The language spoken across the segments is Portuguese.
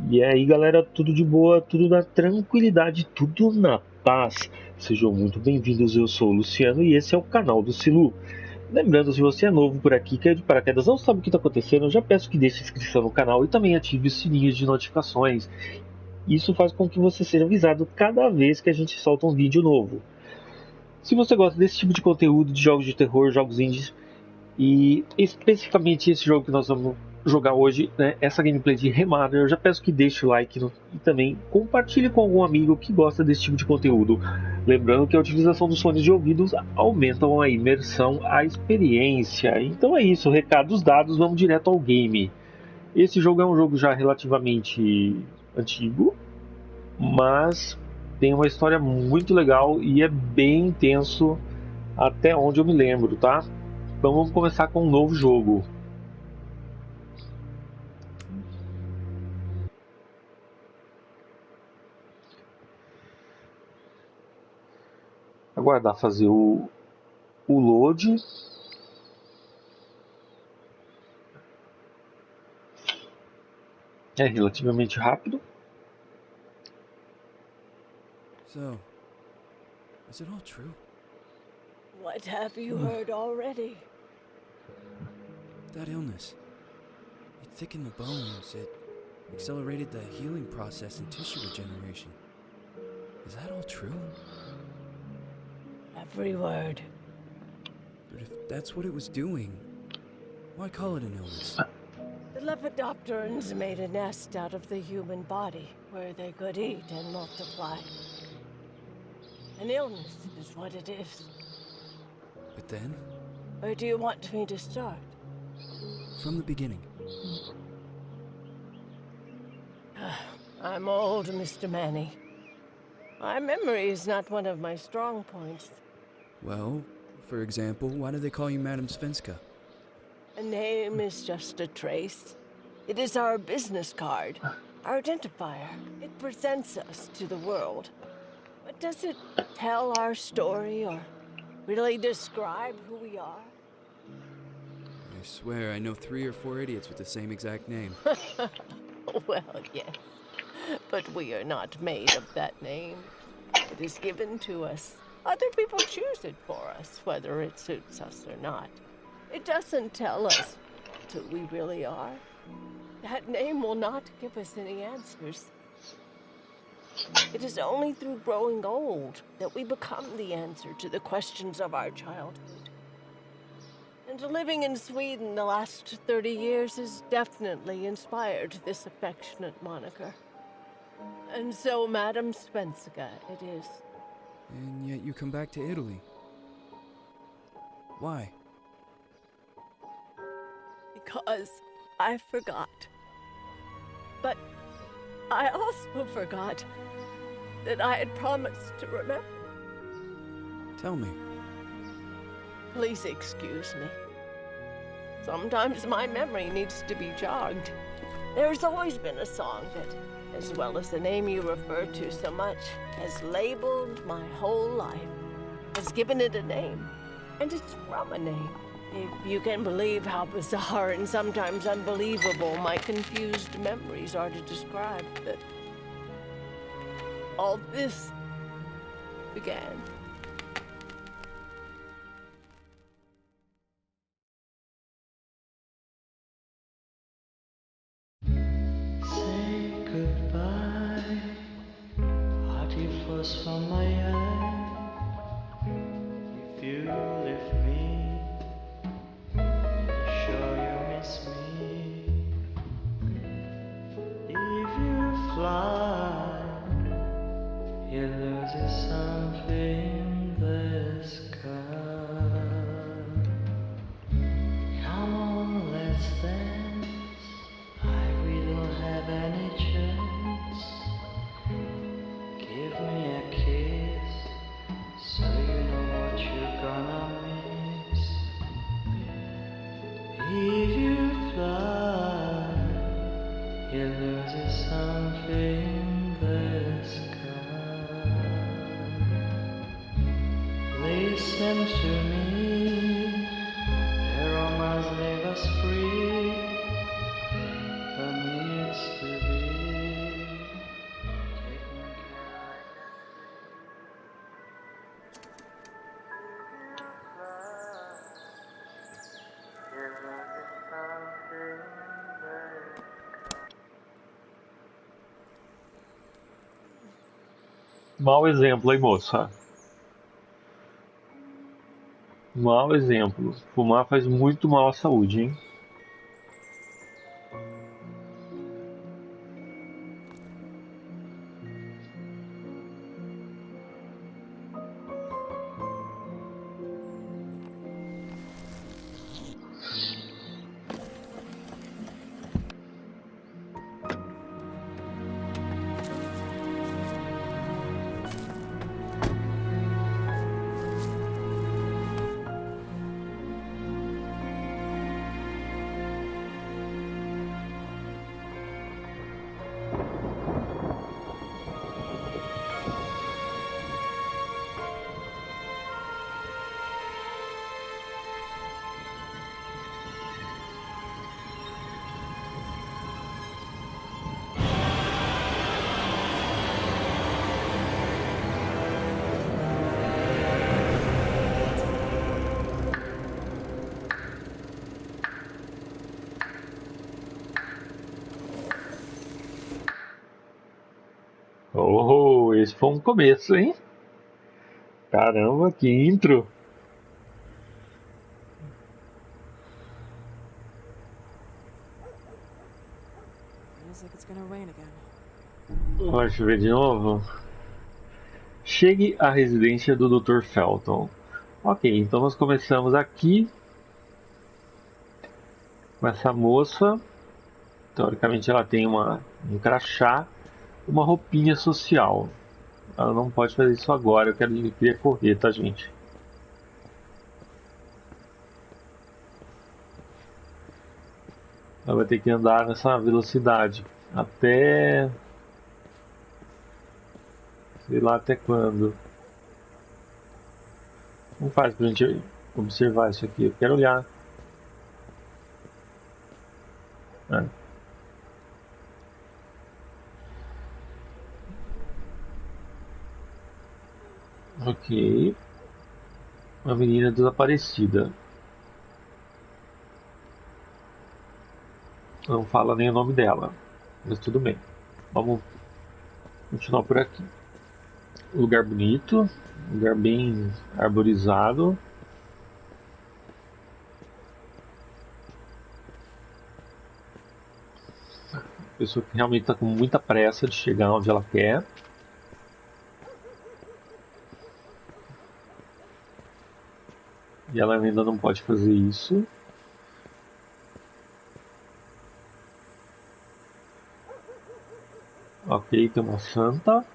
E aí galera, tudo de boa, tudo na tranquilidade, tudo na paz. Sejam muito bem-vindos, eu sou o Luciano e esse é o canal do Silu. Lembrando, se você é novo por aqui, caiu de paraquedas, não sabe o que está acontecendo, eu já peço que deixe inscrição no canal e também ative os sininhos de notificações. Isso faz com que você seja avisado cada vez que a gente solta um vídeo novo. Se você gosta desse tipo de conteúdo, de jogos de terror, jogos indies, e especificamente esse jogo que nós vamos jogar hoje, né, essa gameplay de Remothered, eu já peço que deixe o like e também compartilhe com algum amigo que gosta desse tipo de conteúdo. Lembrando que a utilização dos fones de ouvidos aumentam a imersão, a experiência. Então é isso, recados dados, vamos direto ao game. Esse jogo é um jogo já relativamente antigo, mas tem uma história muito legal e é bem intenso até onde eu me lembro, tá? Então vamos começar com um novo jogo. Aguardar fazer o load. É relativamente rápido. So, is it all true? What have you heard already? That illness. It thickened the bones. It accelerated the healing process and tissue regeneration. Is that all true? Every word. But if that's what it was doing, why call it an illness? The Lepidopterans made a nest out of the human body where they could eat and multiply. An illness is what it is. But then, Where do you want me to start? from the beginning. I'm old, Mr. Manny. My memory is not one of my strong points. Well, for example, why do they call you Madam Svenska? A name is just a trace. It is our business card, our identifier. It presents us to the world. But does it tell our story or really describe who we are? I swear I know 3 or 4 idiots with the same exact name. Well, yes. But we are not made of that name. It is given to us. Other people choose it for us, whether it suits us or not. It doesn't tell us who we really are. That name will not give us any answers. It is only through growing old that we become the answer to the questions of our childhood. And living in Sweden the last 30 years has definitely inspired this affectionate moniker. And so, Madam Svenska, it is. And yet you come back to Italy. Why? Because I forgot. But I also forgot that I had promised to remember. Tell me. Please excuse me. Sometimes my memory needs to be jogged. There's always been a song that, as well as the name you refer to so much, has labeled my whole life, has given it a name, and it's from a name. If you can believe how bizarre and sometimes unbelievable my confused memories are to describe that all this began. Say goodbye, hearty frost from my eye. If you leave me, sure you miss me. If you fly, you lose something in the sky. Come on, let's dance. We don't have any chance. Give me a kiss, so you know what you're gonna miss. If you fly, you lose something in the sky. Listen to me, the romance leave us free. From needs to be. Mau exemplo, hein, moça? Mau exemplo. Fumar faz muito mal à saúde, hein? Oh, esse foi um começo, hein? Caramba, que intro! Feels like it's gonna rain again. Deixa eu ver de novo. Chegue à residência do Dr. Felton. Ok, então nós começamos aqui com essa moça. Teoricamente ela tem um crachá, uma roupinha social. Ela não pode fazer isso agora, eu queria correr, tá, gente? Ela vai ter que andar nessa velocidade até... sei lá até quando. Como faz pra gente observar isso aqui? Eu quero olhar. Ah. Ok. Uma menina desaparecida. Não fala nem o nome dela. Mas tudo bem. Vamos continuar por aqui. Lugar bonito. Lugar bem arborizado. Pessoa que realmente está com muita pressa de chegar onde ela quer. E ela ainda não pode fazer isso. Ok, tem uma santa.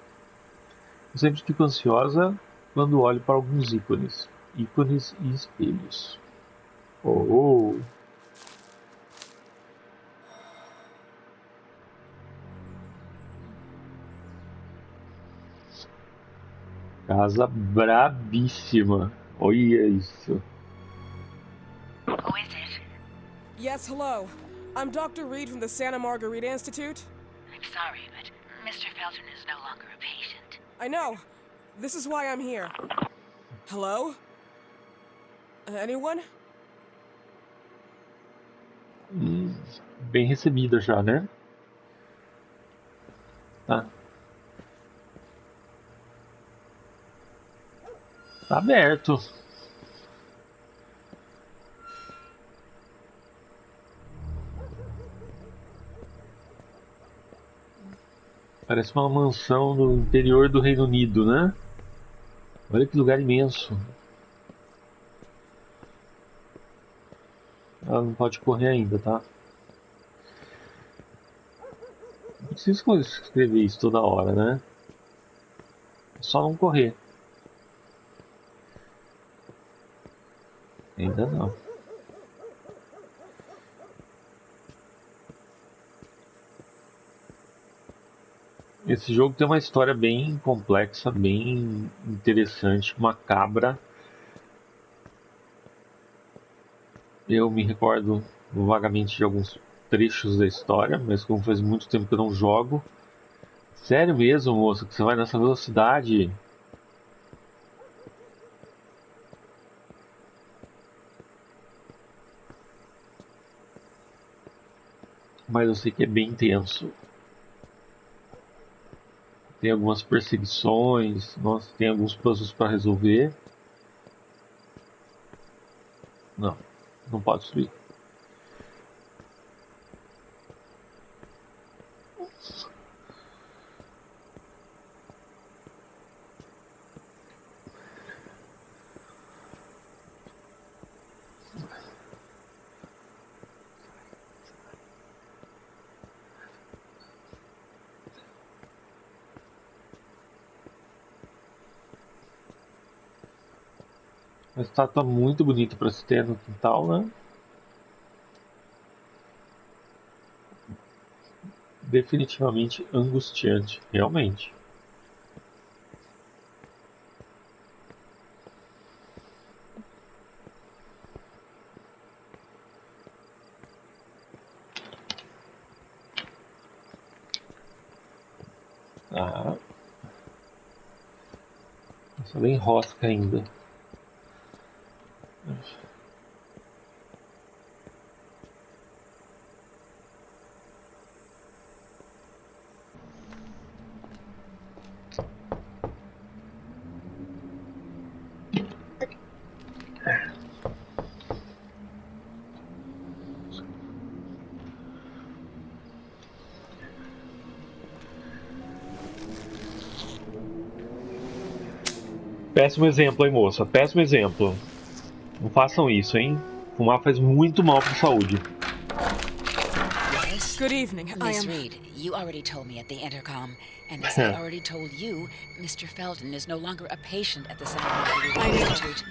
Eu sempre fico ansiosa quando olho para alguns ícones. Ícones e espelhos. Oh! Casa brabíssima. Olha isso. Who is it? Yes, hello. I'm Dr. Reed from the Santa Margarita Institute. I'm sorry, but Mr. Felton is no longer a patient. I know. This is why I'm here. Hello? Anyone? Bem recebida já, né? Tá. Tá aberto. Parece uma mansão no interior do Reino Unido, né? Olha que lugar imenso. Ela não pode correr ainda, tá? Não preciso escrever isso toda hora, né? É só não correr. Ainda não. Esse jogo tem uma história bem complexa, bem interessante, macabra. Eu me recordo vagamente de alguns trechos da história, mas como faz muito tempo que eu não jogo. Sério mesmo, moça, que você vai nessa velocidade? Mas eu sei que é bem intenso. Tem algumas perseguições. Nossa, tem alguns puzzles para resolver. Não, não pode subir. Uma estátua muito bonita para se ter no quintal, né? Definitivamente angustiante, realmente. Ah, essa bem rosca ainda. Péssimo exemplo, hein, moça? Péssimo exemplo. Não façam isso, hein? Fumar faz muito mal para a saúde. Yes? Good evening. I Miss am. Reed, you already told me at the intercom. And as I already told you, Mr. Felton is no longer a patient at the Santa Margarita I know. Institute.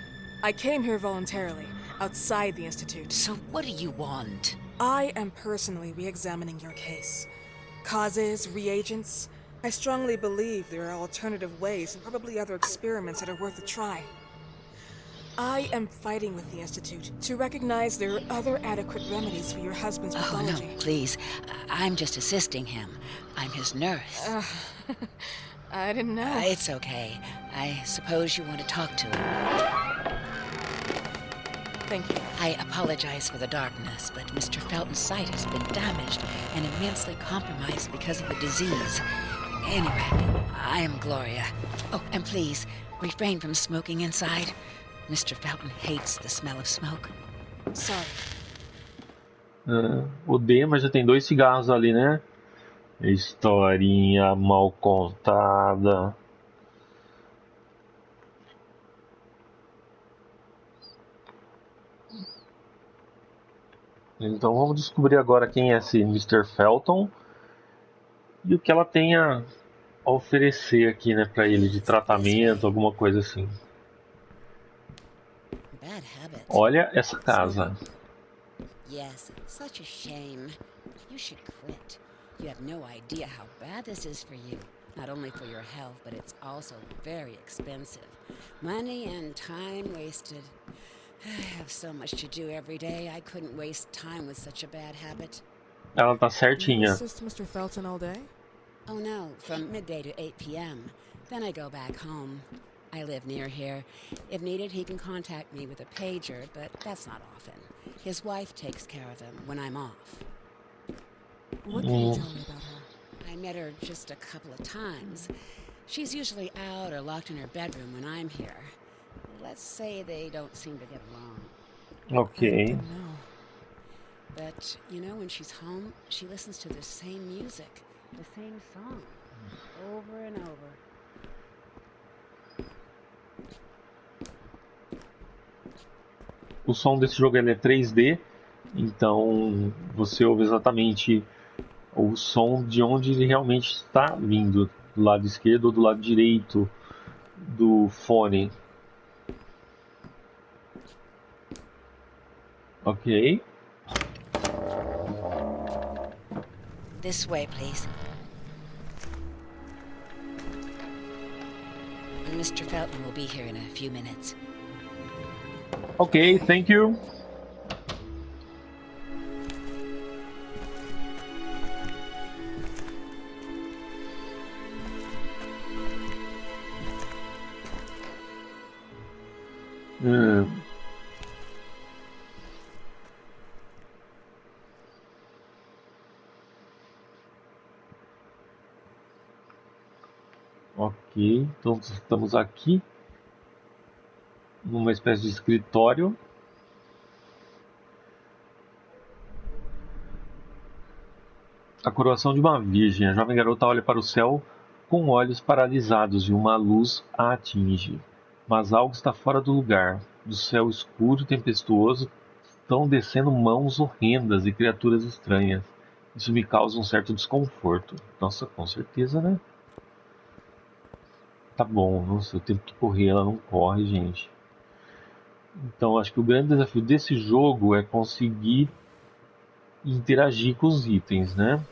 I came here voluntarily, outside the Institute. So what do you want? I am personally re-examining your case. Causes, reagents. I strongly believe there are alternative ways and probably other experiments that are worth a try. I am fighting with the Institute to recognize there are other adequate remedies for your husband's Oh, no, pathology. please. I'm just assisting him. I'm his nurse. I didn't know. It's okay. I suppose you want to talk to him. Thank you. I apologize for the darkness, but Mr. Felton's sight has been damaged and immensely compromised because of the disease. Anyway, I am Gloria. Oh, and please, refrain from smoking inside. Mr. Felton hates the smell of smoke. Sorry. Odeio, mas já tem 2 cigarros ali, né? Historinha mal contada. Então vamos descobrir agora quem é esse Mr. Felton e o que ela tem a oferecer aqui, né, para ele de tratamento, alguma coisa assim. Bad habit. Olha essa casa. Yes, such a shame. You should quit. You have no idea how bad this is for you. Not only for your health, but it's also very expensive. Money and time wasted. I have so much to do every day. I couldn't waste time with such a bad habit. Ela tá You certinha. assist Mr. Felton all day? Oh no, from midday to 8 p.m. Then I go back home. I live near here. If needed, he can contact me with a pager, but that's not often. His wife takes care of him when I'm off. What can you tell me about her? I met her just a couple of times. She's usually out or locked in her bedroom when I'm here. Let's say they don't seem to get along. I Ok. didn't know. But, you know, when she's home, she listens to the same music, the same song, over and over. O som desse jogo ele é 3D, então você ouve exatamente o som de onde ele realmente está vindo, do lado esquerdo ou do lado direito do fone. Ok. This way, please. Mr. Felton will be here in a few minutes. Ok, thank you. Ok, então estamos aqui numa espécie de escritório. A coroação de uma virgem. A jovem garota olha para o céu com olhos paralisados e uma luz a atinge. Mas algo está fora do lugar. Do céu escuro e tempestuoso estão descendo mãos horrendas e criaturas estranhas. Isso me causa um certo desconforto. Nossa, com certeza, né? Tá bom, nossa, eu tenho que correr, ela não corre, gente. Então, acho que o grande desafio desse jogo é conseguir interagir com os itens, né?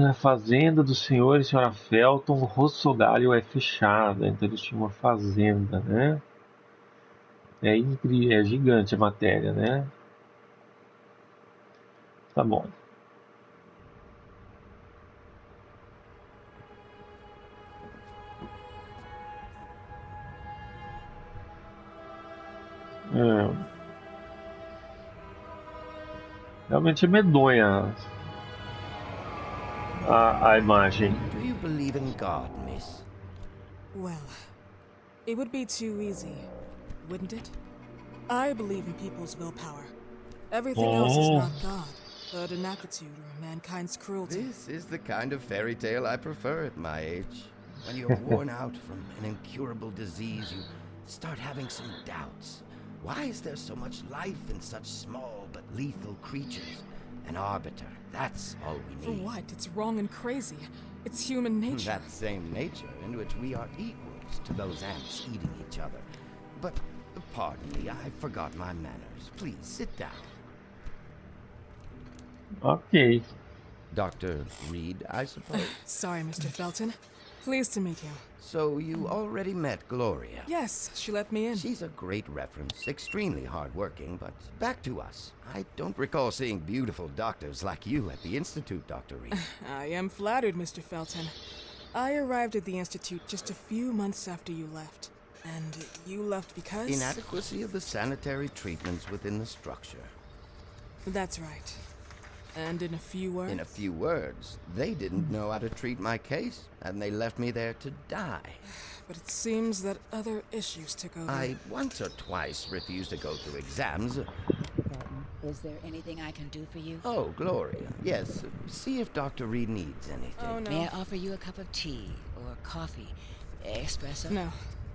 A fazenda do senhor e senhora Felton, o Rossogalho é fechada, então eles tinham uma fazenda, né? É incrível, é gigante a matéria, né? Tá bom. Realmente é medonha a imagem. Do you believe in God, miss? Well, it would be too easy, wouldn't it? I believe in people's willpower. Everything else is not God, but inaptitude or mankind's cruelty. This is the kind of fairy tale I prefer at my age. When you're worn out from an incurable disease, you start having some doubts. Why is there so much life in such small but lethal creatures? An arbiter, that's all we For need. what? It's wrong and crazy. It's human nature. That same nature in which we are equals to those ants eating each other. But, pardon me, I forgot my manners. Please, sit down. Ok. Dr. Reed, I suppose? Sorry, Mr. Felton. Pleased to meet you. So you already met Gloria? Yes, she let me in. She's a great reference, extremely hardworking, but back to us. I don't recall seeing beautiful doctors like you at the Institute, Dr. Reed. I am flattered, Mr. Felton. I arrived at the Institute just a few months after you left. And you left because? Inadequacy of the sanitary treatments within the structure. That's right. And in a few words? In a few words, they didn't know how to treat my case, and they left me there to die. But it seems that other issues took over. I once or twice refused to go through exams. Felton, is there anything I can do for you? Oh, Gloria, yes. See if Dr. Reed needs anything. Oh, no. May I offer you a cup of tea or coffee? Espresso? No,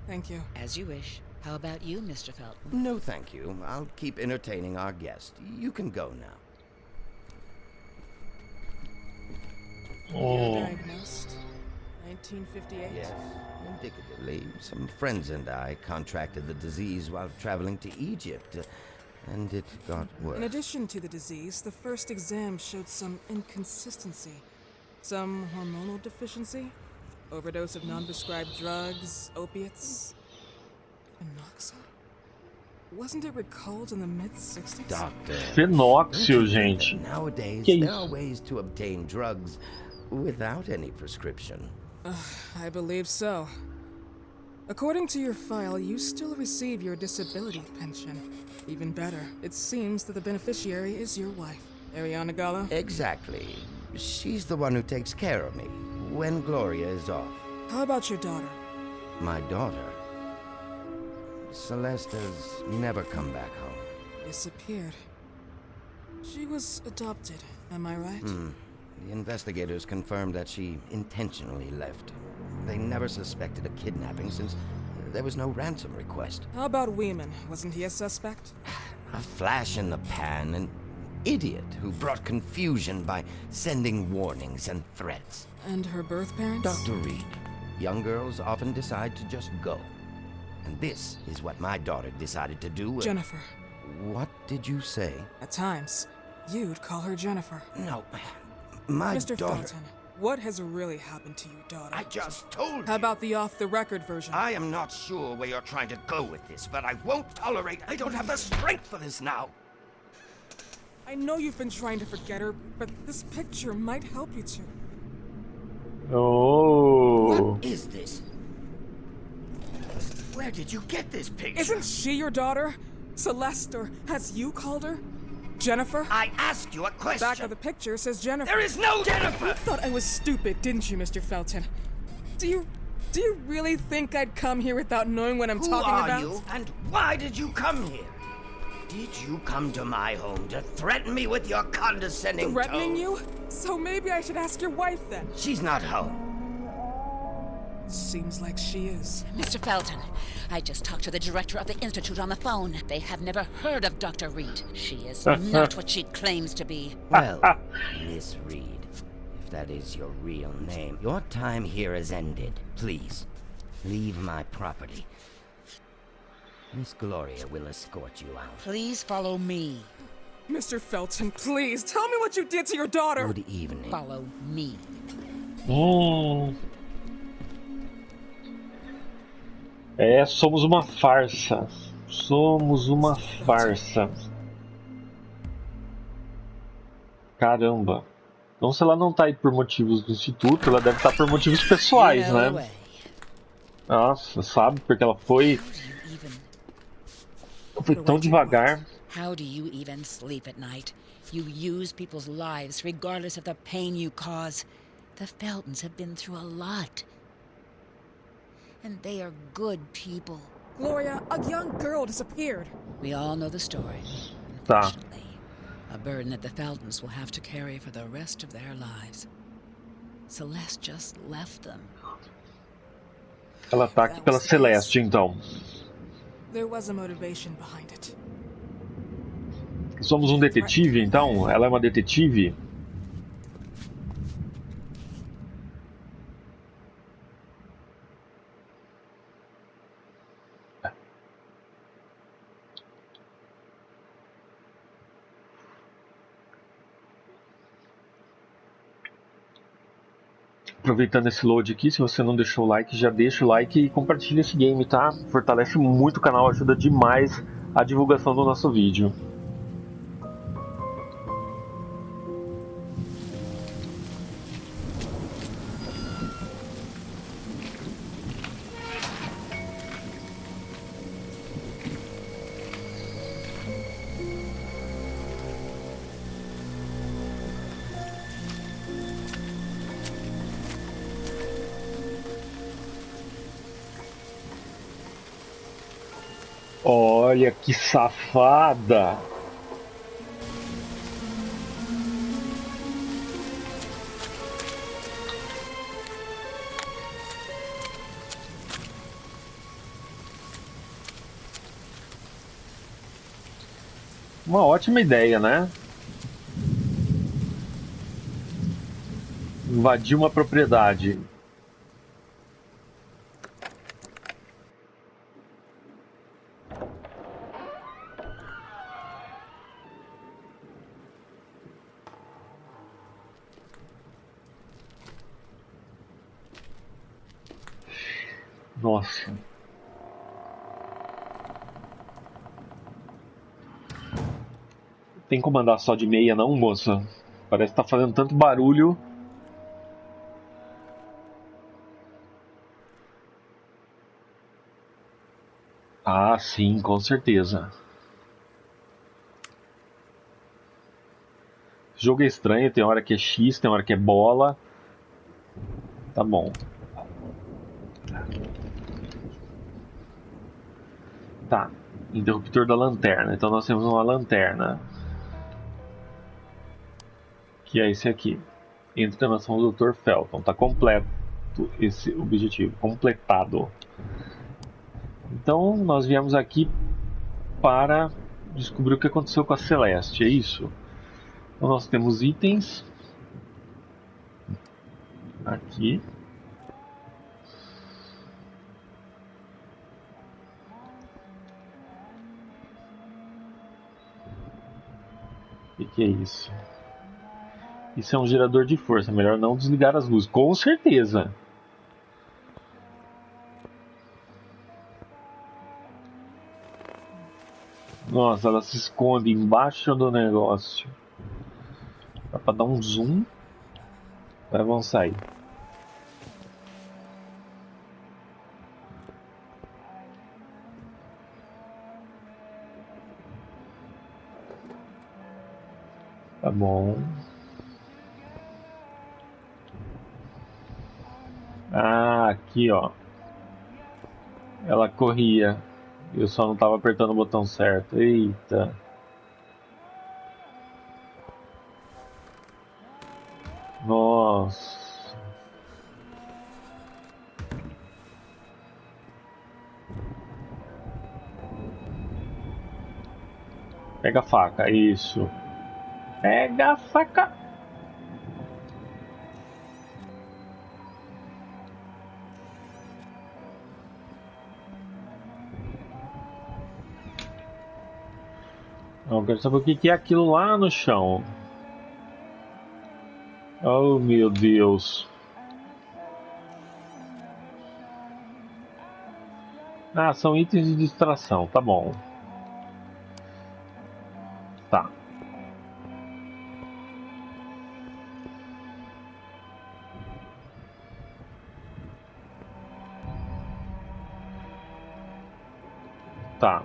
thank you. As you wish. How about you, Mr. Felton? No, thank you. I'll keep entertaining our guest. You can go now. Diagnosed. 1958. Yes, indicatively, some friends and I contracted the disease while traveling to Egypt, and it got worse. In addition to the disease, the first exam showed some inconsistency. Some hormonal deficiency, overdose of non-prescribed drugs, opiates, phenoxyl. Wasn't it recalled in the mid-60s? Doctor. Fenóxio, gente. Nowadays, Que there isso? are ways to obtain drugs without any prescription. I believe so. According to your file, you still receive your disability pension. Even better, it seems that the beneficiary is your wife, Ariana Gallo. Exactly. She's the one who takes care of me when Gloria is off. How about your daughter? My daughter. Celeste has never come back home. Disappeared. She was adopted, am I right? The investigators confirmed that she intentionally left. They never suspected a kidnapping since there was no ransom request. How about Weeman? Wasn't he a suspect? A flash in the pan, an idiot who brought confusion by sending warnings and threats. And her birth parents? Dr. Reed, young girls often decide to just go. And this is what my daughter decided to do. Jennifer. What did you say? At times, you'd call her Jennifer. No, my Mr. daughter. Felton, what has really happened to your daughter? I just told How you. about the off-the-record version? I am not sure where you're trying to go with this, but I won't tolerate. I don't have the strength for this now. I know you've been trying to forget her, but this picture might help you to. Oh. What is this? Where did you get this picture? Isn't she your daughter? Celeste, or as you called her? Jennifer? I asked you a question. Back of the picture says Jennifer. There is no Jennifer! You thought I was stupid, didn't you, Mr. Felton? Do you really think I'd come here without knowing what I'm talking about? Who are you, and why did you come here? Did you come to my home to threaten me with your condescending Threatening tone? you? So maybe I should ask your wife then. She's not home. Seems like she is. Mr. Felton, I just talked to the director of the Institute on the phone. They have never heard of Dr. Reed. She is not what she claims to be. Well, Miss Reed, if that is your real name, your time here is ended. Please, leave my property. Miss Gloria will escort you out. Please follow me. Mr. Felton, please, tell me what you did to your daughter. Good evening. Follow me. É, somos uma farsa. Somos uma farsa. Caramba. Então se ela não tá aí por motivos do instituto, ela deve estar por motivos pessoais, Get out of the né? way. Nossa, sabe? Porque ela foi tão devagar. How do you even sleep at night? You use people's lives regardless of the pain you cause. The Feltons have been through a lot. And they are good people. Gloria, a young girl disappeared. We all know the story, Tá. unfortunately. A burden that the Feltons will have to carry for the rest of their lives. Celeste just left them. Ela tá aqui pela Celeste, então. There was a motivation behind it. Somos um detetive, então? Ela é uma detetive? Aproveitando esse load aqui, se você não deixou o like, já deixa o like e compartilha esse game, tá? Fortalece muito o canal, ajuda demais a divulgação do nosso vídeo. Olha que safada! Uma ótima ideia, né? Invadir uma propriedade. Nossa. Tem como andar só de meia não, moça? Parece que tá fazendo tanto barulho. Ah, sim, com certeza. Esse jogo é estranho, tem hora que é X, tem hora que é bola. Tá bom. Tá, interruptor da lanterna. Então nós temos uma lanterna. Que é esse aqui. Entre a mansão do Dr. Felton. Tá completo esse objetivo. Completado. Então nós viemos aqui para descobrir o que aconteceu com a Celeste. É isso? Então nós temos itens. Aqui. O que é isso? Isso é um gerador de força. Melhor não desligar as luzes. Com certeza. Nossa, ela se esconde embaixo do negócio. Dá pra dar um zoom. Vai, vamos sair. bom. Ah, aqui ó. Ela corria. Eu só não tava apertando o botão certo. Eita. Nossa. Pega a faca, isso. Pega a faca. Eu quero saber o que é aquilo lá no chão. Oh, meu Deus. Ah, são itens de distração, tá bom. Tá. Tá.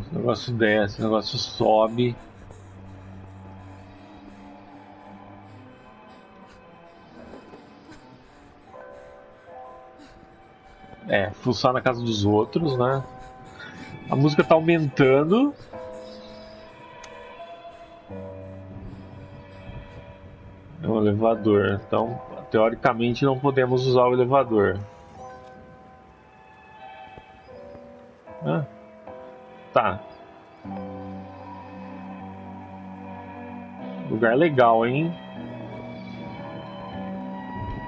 Esse negócio desce, o negócio sobe. É, fuçar na casa dos outros, né? A música tá aumentando. É um elevador, então teoricamente não podemos usar o elevador. Ah, tá. Lugar legal, hein?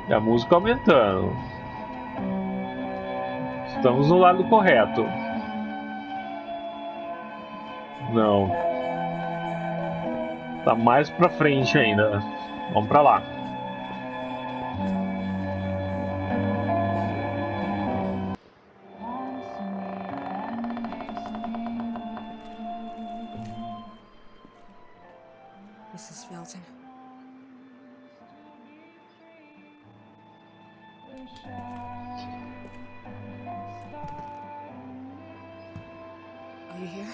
E a música aumentando. Estamos no lado correto. Não. Tá mais pra frente ainda. Vamos pra lá. Mrs. Felton. Are you here?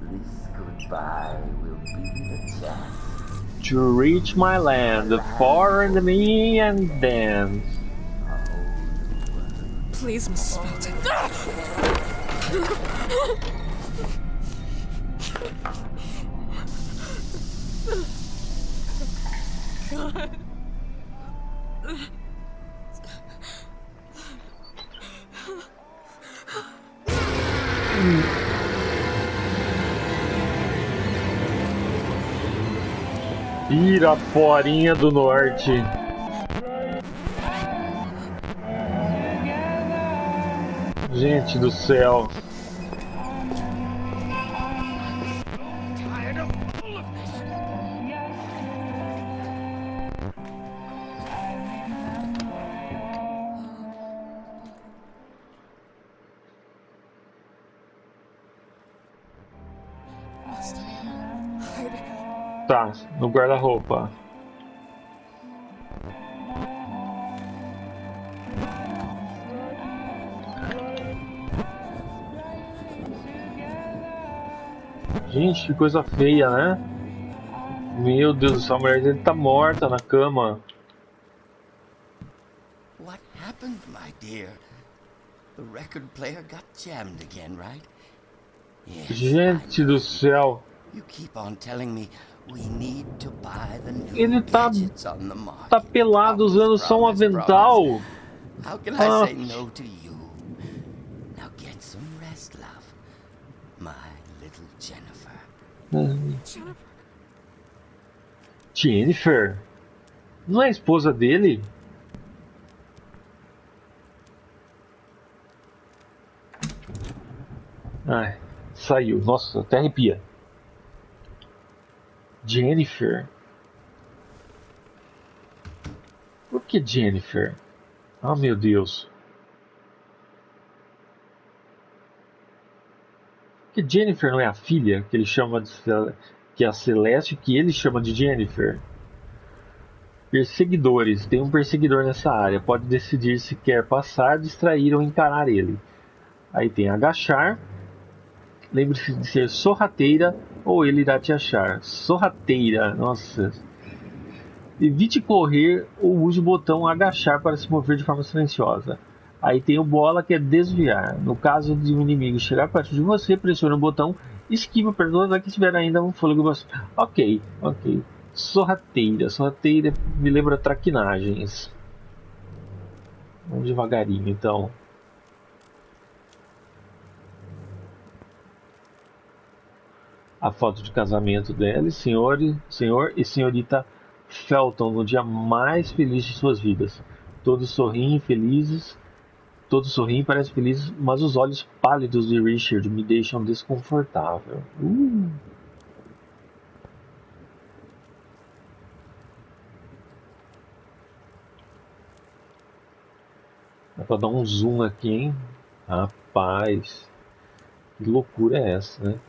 This goodbye will be the chance. To reach my land, far and me and dance. Please, Mrs. Felton. God. Iraporinha do Norte. Gente do céu. Tá, no guarda-roupa. Gente, que coisa feia, né? Meu Deus do céu, a mulher dele tá morta na cama. What happened, my dear? The record player got jammed again, right? Yes, Gente do céu. You keep on telling me we need to buy the new Ele gadgets on the market. tá pelado usando só um avental. How can I say no to you? Now get some rest, love. My little Jennifer. Jennifer? Não é a esposa dele? Ai, saiu. Nossa, até arrepia. Jennifer? Por que Jennifer? Ah, meu Deus. Que Jennifer não é a filha que ele chama de que é a Celeste, que ele chama de Jennifer. Perseguidores. Tem um perseguidor nessa área. Pode decidir se quer passar, distrair ou encarar ele. Aí tem agachar. Lembre-se de ser sorrateira ou ele irá te achar. Sorrateira. Nossa. Evite correr ou use o botão agachar para se mover de forma silenciosa. Aí tem o bola, que é desviar. No caso de um inimigo chegar perto de você, pressione o botão esquiva para que tiver ainda um fôlego. Ok. Sorrateira. Sorrateira me lembra traquinagens. Vamos devagarinho, então. A foto de casamento dela, senhor e senhorita Felton, no dia mais feliz de suas vidas. Todos sorriem felizes. Todos sorriem e parecem felizes, mas os olhos pálidos de Richard me deixam desconfortável. Dá pra dar um zoom aqui, hein? Rapaz, que loucura é essa, né?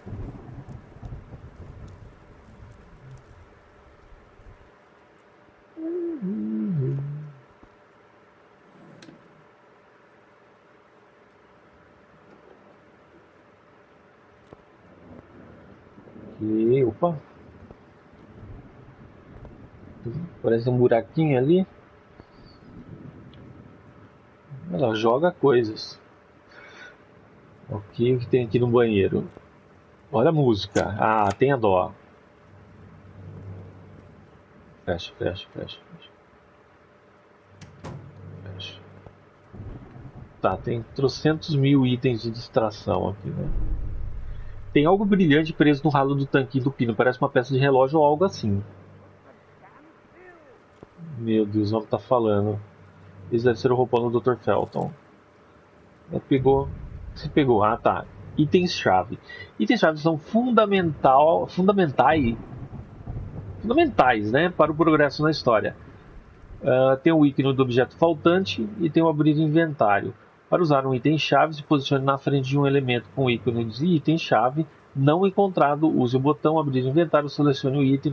E, opa, parece um buraquinho ali. Ela joga coisas. Ok, o que tem aqui no banheiro? Olha a música. Ah, tem a dó. Fecha. Tá, tem trocentos mil itens de distração aqui, né? Tem algo brilhante preso no ralo do tanquinho do pino. Parece uma peça de relógio ou algo assim. Meu Deus, o homem tá falando. Esse deve ser o roupão do Dr. Felton. Pegou. Você pegou. Ah, tá. Itens chave. Itens chave são fundamentais, né, para o progresso na história. Tem o ícone do objeto faltante e tem o abrir inventário. Para usar um item chave, se posicione na frente de um elemento com o ícone de item chave não encontrado. Use o botão abrir inventário, selecione o item.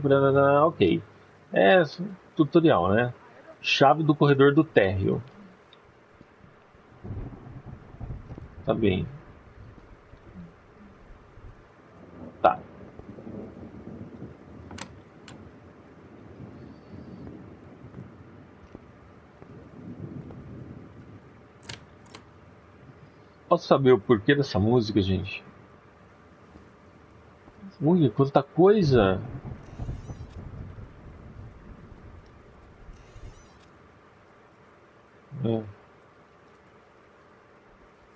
Ok. É tutorial, né? Chave do corredor do térreo. Tá bem. Tá. Posso saber o porquê dessa música, gente? Ui, quanta coisa!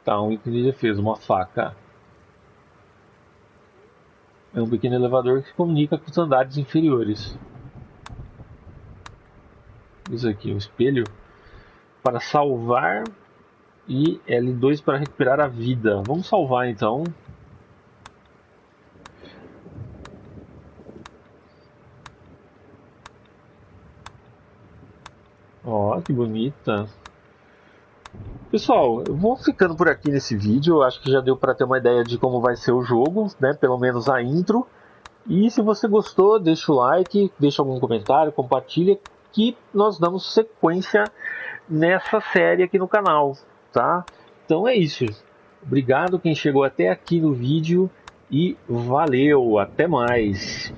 Tá, um item de defesa, uma faca. É um pequeno elevador que se comunica com os andares inferiores. Isso aqui, um espelho para salvar e L2 para recuperar a vida. Vamos salvar então. Ó, que bonita. Pessoal, eu vou ficando por aqui nesse vídeo. Eu acho que já deu para ter uma ideia de como vai ser o jogo, né? Pelo menos a intro. E se você gostou, deixa o like, deixa algum comentário, compartilha, que nós damos sequência nessa série aqui no canal, tá? Então é isso. Obrigado quem chegou até aqui no vídeo e valeu, até mais.